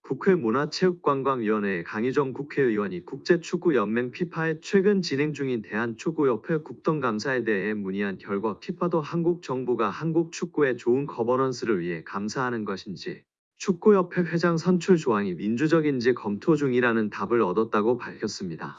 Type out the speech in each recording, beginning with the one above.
국회 문화체육관광위원회 강희정 국회의원이 국제축구연맹 피파에 최근 진행 중인 대한축구협회 국정감사에 대해 문의한 결과 피파도 한국 정부가 한국 축구의 좋은 거버넌스를 위해 감사하는 것인지 축구협회 회장 선출 조항이 민주적인지 검토 중이라는 답을 얻었다고 밝혔습니다.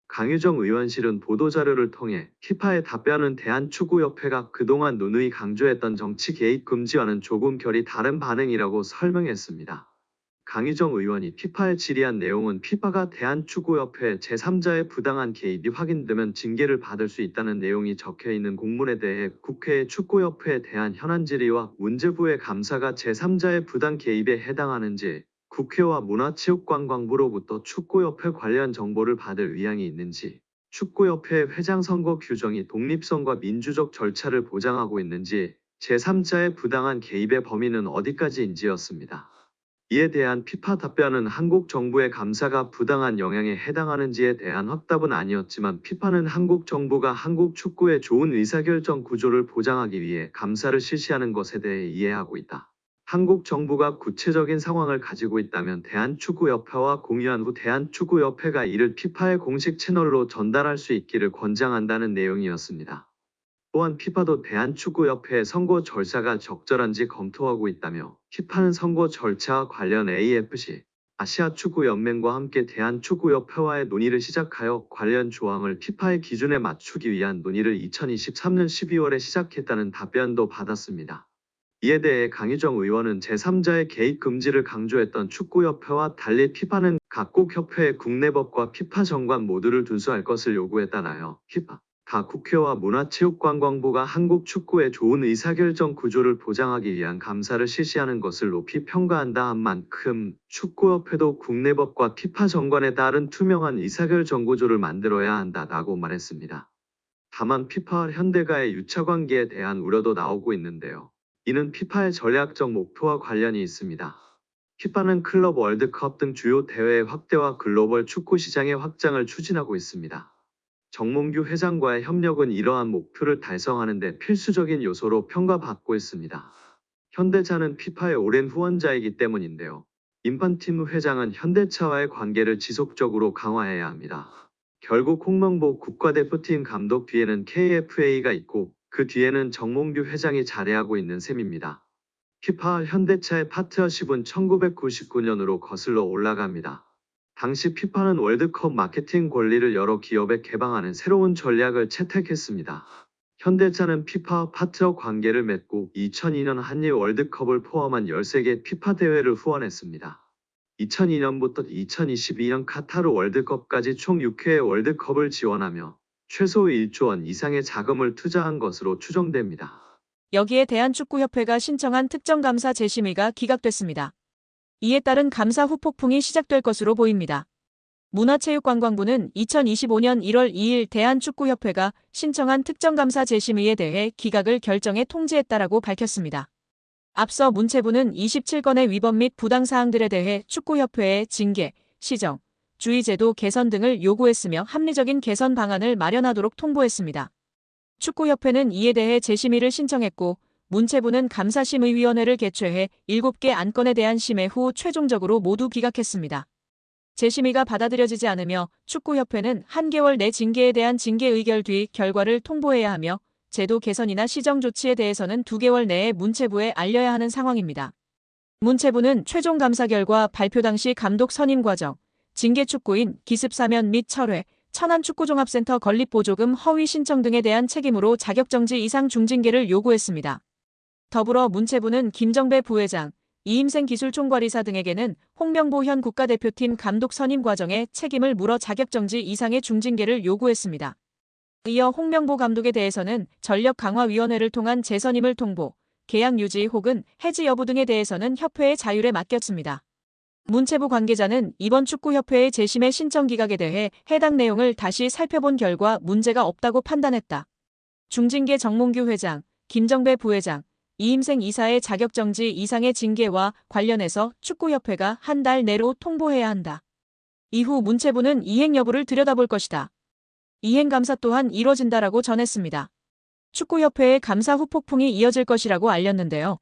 강유정 의원실은 보도자료를 통해 피파의 답변은 대한축구협회가 그동안 누누이 강조했던 정치 개입 금지와는 조금 결이 다른 반응이라고 설명했습니다. 강유정 의원이 피파에 질의한 내용은 피파가 대한축구협회 제3자의 부당한 개입이 확인되면 징계를 받을 수 있다는 내용이 적혀있는 공문에 대해 국회의 축구협회에 대한 현안 질의와 문체부의 감사가 제3자의 부당 개입에 해당하는지 국회와 문화체육관광부로부터 축구협회 관련 정보를 받을 의향이 있는지 축구협회 회장 선거 규정이 독립성과 민주적 절차를 보장하고 있는지 제3자의 부당한 개입의 범위는 어디까지인지였습니다. 이에 대한 피파 답변은 한국 정부의 감사가 부당한 영향에 해당하는지에 대한 확답은 아니었지만 피파는 한국 정부가 한국 축구의 좋은 의사결정 구조를 보장하기 위해 감사를 실시하는 것에 대해 이해하고 있다. 한국 정부가 구체적인 상황을 가지고 있다면 대한축구협회와 공유한 후 대한축구협회가 이를 피파의 공식 채널로 전달할 수 있기를 권장한다는 내용이었습니다. 또한 피파도 대한축구협회의 선거 절차가 적절한지 검토하고 있다며 피파는 선거 절차와 관련 AFC, 아시아축구연맹과 함께 대한축구협회와의 논의를 시작하여 관련 조항을 피파의 기준에 맞추기 위한 논의를 2023년 12월에 시작했다는 답변도 받았습니다. 이에 대해 강희정 의원은 제3자의 개입 금지를 강조했던 축구협회와 달리 피파는 각국 협회의 국내법과 피파 정관 모두를 준수할 것을 요구했다나요. 피파 각 국회와 문화체육관광부가 한국 축구의 좋은 의사결정 구조를 보장하기 위한 감사를 실시하는 것을 높이 평가한다 한 만큼 축구협회도 국내법과 피파 정관에 따른 투명한 의사결정 구조를 만들어야 한다라고 말했습니다. 다만 피파와 현대가의 유착관계에 대한 우려도 나오고 있는데요. 이는 피파의 전략적 목표와 관련이 있습니다. 피파는 클럽 월드컵 등 주요 대회의 확대와 글로벌 축구 시장의 확장을 추진하고 있습니다. 정몽규 회장과의 협력은 이러한 목표를 달성하는 데 필수적인 요소로 평가받고 있습니다. 현대차는 피파의 오랜 후원자이기 때문인데요. 인판티노 회장은 현대차와의 관계를 지속적으로 강화해야 합니다. 결국 홍명보 국가대표팀 감독 뒤에는 KFA가 있고 그 뒤에는 정몽규 회장이 자리하고 있는 셈입니다. 피파와 현대차의 파트너십은 1999년으로 거슬러 올라갑니다. 당시 피파는 월드컵 마케팅 권리를 여러 기업에 개방하는 새로운 전략을 채택했습니다. 현대차는 피파와 파트너 관계를 맺고 2002년 한일 월드컵을 포함한 13개 피파 대회를 후원했습니다. 2002년부터 2022년 카타르 월드컵까지 총 6회의 월드컵을 지원하며 최소 1조 원 이상의 자금을 투자한 것으로 추정됩니다. 여기에 대한축구협회가 신청한 특정감사 재심의가 기각됐습니다. 이에 따른 감사 후폭풍이 시작될 것으로 보입니다. 문화체육관광부는 2025년 1월 2일 대한축구협회가 신청한 특정감사 재심의에 대해 기각을 결정해 통지했다라고 밝혔습니다. 앞서 문체부는 27건의 위법 및 부당사항들에 대해 축구협회에 징계, 시정, 주의제도 개선 등을 요구했으며 합리적인 개선 방안을 마련하도록 통보했습니다. 축구협회는 이에 대해 재심의를 신청했고 문체부는 감사심의위원회를 개최해 7개 안건에 대한 심의 후 최종적으로 모두 기각했습니다. 재심의가 받아들여지지 않으며 축구협회는 1개월 내 징계에 대한 징계 의결 뒤 결과를 통보해야 하며 제도 개선이나 시정 조치에 대해서는 2개월 내에 문체부에 알려야 하는 상황입니다. 문체부는 최종 감사 결과 발표 당시 감독 선임 과정, 징계 축구인 기습 사면 및 철회, 천안축구종합센터 건립보조금 허위 신청 등에 대한 책임으로 자격정지 이상 중징계를 요구했습니다. 더불어 문체부는 김정배 부회장, 이임생 기술총괄이사 등에게는 홍명보 현 국가대표팀 감독 선임 과정에 책임을 물어 자격정지 이상의 중징계를 요구했습니다. 이어 홍명보 감독에 대해서는 전력강화위원회를 통한 재선임을 통보, 계약 유지 혹은 해지 여부 등에 대해서는 협회의 자율에 맡겼습니다. 문체부 관계자는 이번 축구협회의 재심의 신청 기각에 대해 해당 내용을 다시 살펴본 결과 문제가 없다고 판단했다. 중징계 정몽규 회장, 김정배 부회장, 이임생 이사의 자격정지 이상의 징계와 관련해서 축구협회가 한 달 내로 통보해야 한다. 이후 문체부는 이행 여부를 들여다볼 것이다. 이행 감사 또한 이뤄진다라고 전했습니다. 축구협회의 감사 후폭풍이 이어질 것이라고 알렸는데요.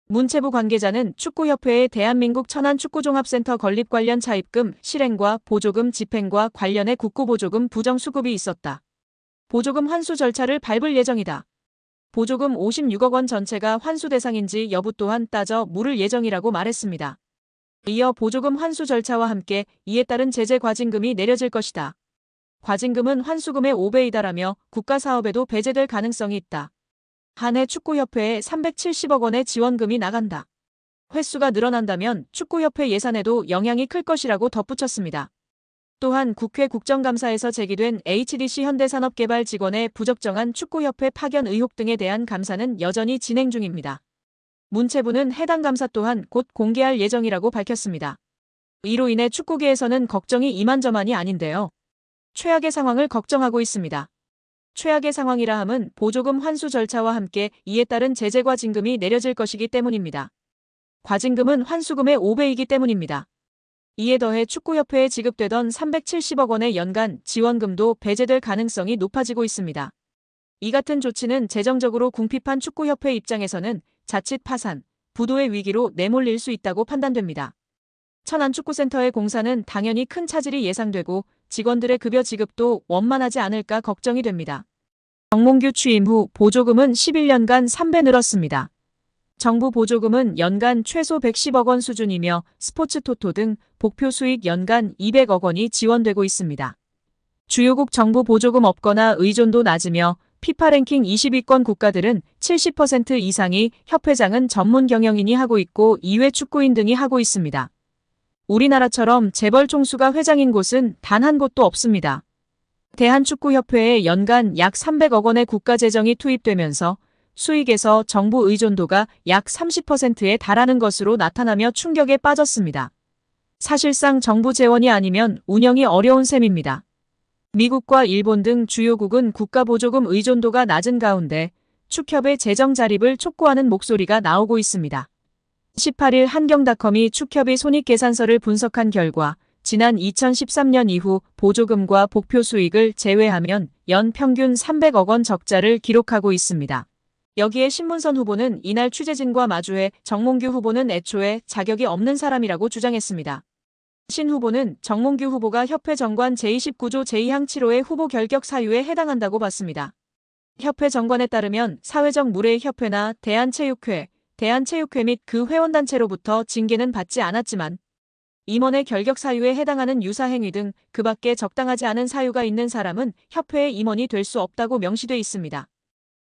문체부 관계자는 축구협회의 대한민국 천안축구종합센터 건립 관련 차입금, 실행과 보조금 집행과 관련해 국고보조금 부정수급이 있었다. 보조금 환수 절차를 밟을 예정이다. 보조금 56억 원 전체가 환수 대상인지 여부 또한 따져 물을 예정이라고 말했습니다. 이어 보조금 환수 절차와 함께 이에 따른 제재 과징금이 내려질 것이다. 과징금은 환수금의 5배이다라며 국가사업에도 배제될 가능성이 있다. 한 해 축구협회에 370억 원의 지원금이 나간다. 횟수가 늘어난다면 축구협회 예산에도 영향이 클 것이라고 덧붙였습니다. 또한 국회 국정감사에서 제기된 HDC 현대산업개발 직원의 부적정한 축구협회 파견 의혹 등에 대한 감사는 여전히 진행 중입니다. 문체부는 해당 감사 또한 곧 공개할 예정이라고 밝혔습니다. 이로 인해 축구계에서는 걱정이 이만저만이 아닌데요. 최악의 상황을 걱정하고 있습니다. 최악의 상황이라 함은 보조금 환수 절차와 함께 이에 따른 제재 과징금이 내려질 것이기 때문입니다. 과징금은 환수금의 5배이기 때문입니다. 이에 더해 축구협회에 지급되던 370억 원의 연간 지원금도 배제될 가능성이 높아지고 있습니다. 이 같은 조치는 재정적으로 궁핍한 축구협회 입장에서는 자칫 파산, 부도의 위기로 내몰릴 수 있다고 판단됩니다. 천안축구센터의 공사는 당연히 큰 차질이 예상되고 직원들의 급여 지급도 원만하지 않을까 걱정이 됩니다. 정몽규 취임 후 보조금은 11년간 3배 늘었습니다. 정부 보조금은 연간 최소 110억 원 수준이며 스포츠 토토 등 복표 수익 연간 200억 원이 지원되고 있습니다. 주요국 정부 보조금 없거나 의존도 낮으며 피파 랭킹 20위권 국가들은 70% 이상이 협회장은 전문 경영인이 하고 있고 이외 축구인 등이 하고 있습니다. 우리나라처럼 재벌 총수가 회장인 곳은 단 한 곳도 없습니다. 대한축구협회에 연간 약 300억 원의 국가재정이 투입되면서 수익에서 정부 의존도가 약 30%에 달하는 것으로 나타나며 충격에 빠졌습니다. 사실상 정부 재원이 아니면 운영이 어려운 셈입니다. 미국과 일본 등 주요국은 국가보조금 의존도가 낮은 가운데 축협의 재정 자립을 촉구하는 목소리가 나오고 있습니다. 18일 한경닷컴이 축협의 손익계산서를 분석한 결과 지난 2013년 이후 보조금과 복표 수익을 제외하면 연 평균 300억 원 적자를 기록하고 있습니다. 여기에 신문선 후보는 이날 취재진과 마주해 정몽규 후보는 애초에 자격이 없는 사람이라고 주장했습니다. 신 후보는 정몽규 후보가 협회 정관 제29조 제2항 7호의 후보 결격 사유에 해당한다고 봤습니다. 협회 정관에 따르면 사회적 무례의 협회나 대한체육회 및 그 회원단체로부터 징계는 받지 않았지만 임원의 결격 사유에 해당하는 유사행위 등 그 밖에 적당하지 않은 사유가 있는 사람은 협회의 임원이 될 수 없다고 명시돼 있습니다.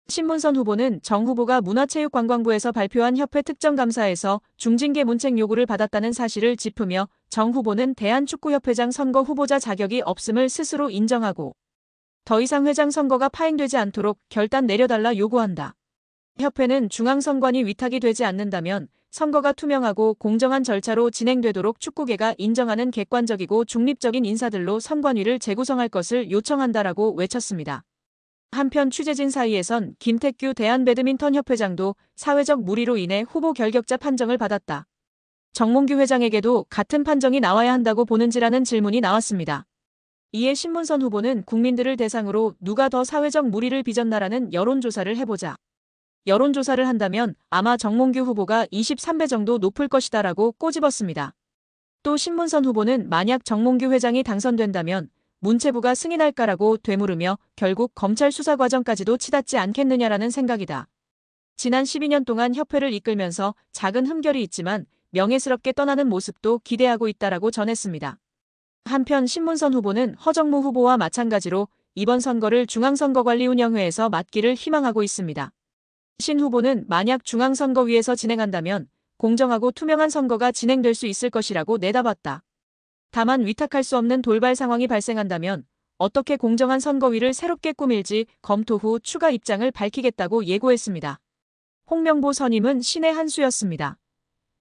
신문선 후보는 정 후보가 문화체육관광부에서 발표한 협회 특정감사에서 중징계 문책 요구를 받았다는 사실을 짚으며 정 후보는 대한축구협회장 선거 후보자 자격이 없음을 스스로 인정하고 더 이상 회장 선거가 파행되지 않도록 결단 내려달라 요구한다. 협회는 중앙선관위 위탁이 되지 않는다면 선거가 투명하고 공정한 절차로 진행되도록 축구계가 인정하는 객관적이고 중립적인 인사들로 선관위를 재구성할 것을 요청한다라고 외쳤습니다. 한편 취재진 사이에선 김택규 대한배드민턴협회장도 사회적 무리로 인해 후보 결격자 판정을 받았다. 정몽규 회장에게도 같은 판정이 나와야 한다고 보는지라는 질문이 나왔습니다. 이에 신문선 후보는 국민들을 대상으로 누가 더 사회적 무리를 빚었나라는 여론조사를 해보자. 여론조사를 한다면 아마 정몽규 후보가 23배 정도 높을 것이다라고 꼬집었습니다. 또 신문선 후보는 만약 정몽규 회장이 당선된다면 문체부가 승인할까라고 되물으며 결국 검찰 수사 과정까지도 치닫지 않겠느냐라는 생각이다. 지난 12년 동안 협회를 이끌면서 작은 흠결이 있지만 명예스럽게 떠나는 모습도 기대하고 있다라고 전했습니다. 한편 신문선 후보는 허정무 후보와 마찬가지로 이번 선거를 중앙선거관리운영회에서 맡기를 희망하고 있습니다. 신 후보는 만약 중앙선거위에서 진행한다면 공정하고 투명한 선거가 진행될 수 있을 것이라고 내다봤다. 다만 위탁할 수 없는 돌발 상황이 발생한다면 어떻게 공정한 선거위를 새롭게 꾸밀지 검토 후 추가 입장을 밝히겠다고 예고했습니다. 홍명보 선임은 신의 한 수였습니다.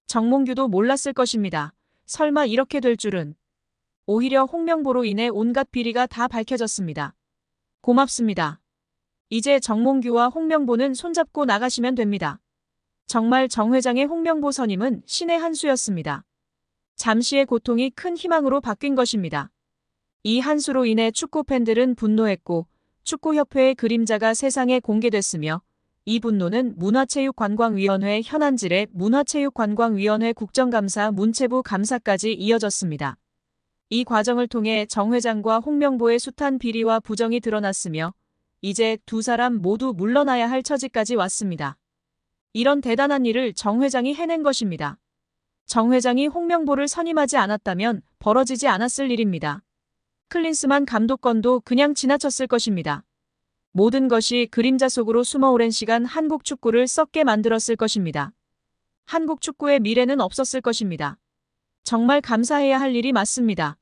정몽규도 몰랐을 것입니다. 설마 이렇게 될 줄은. 오히려 홍명보로 인해 온갖 비리가 다 밝혀졌습니다. 고맙습니다. 이제 정몽규와 홍명보는 손잡고 나가시면 됩니다. 정말 정 회장의 홍명보 선임은 신의 한 수였습니다. 잠시의 고통이 큰 희망으로 바뀐 것입니다. 이 한 수로 인해 축구 팬들은 분노했고 축구협회의 그림자가 세상에 공개됐으며 이 분노는 문화체육관광위원회 현안질의 문화체육관광위원회 국정감사 문체부 감사까지 이어졌습니다. 이 과정을 통해 정 회장과 홍명보의 숱한 비리와 부정이 드러났으며 이제 두 사람 모두 물러나야 할 처지까지 왔습니다. 이런 대단한 일을 정 회장이 해낸 것입니다. 정 회장이 홍명보를 선임하지 않았다면 벌어지지 않았을 일입니다. 클린스만 감독권도 그냥 지나쳤을 것입니다. 모든 것이 그림자 속으로 숨어 오랜 시간 한국 축구를 썩게 만들었을 것입니다. 한국 축구의 미래는 없었을 것입니다. 정말 감사해야 할 일이 맞습니다.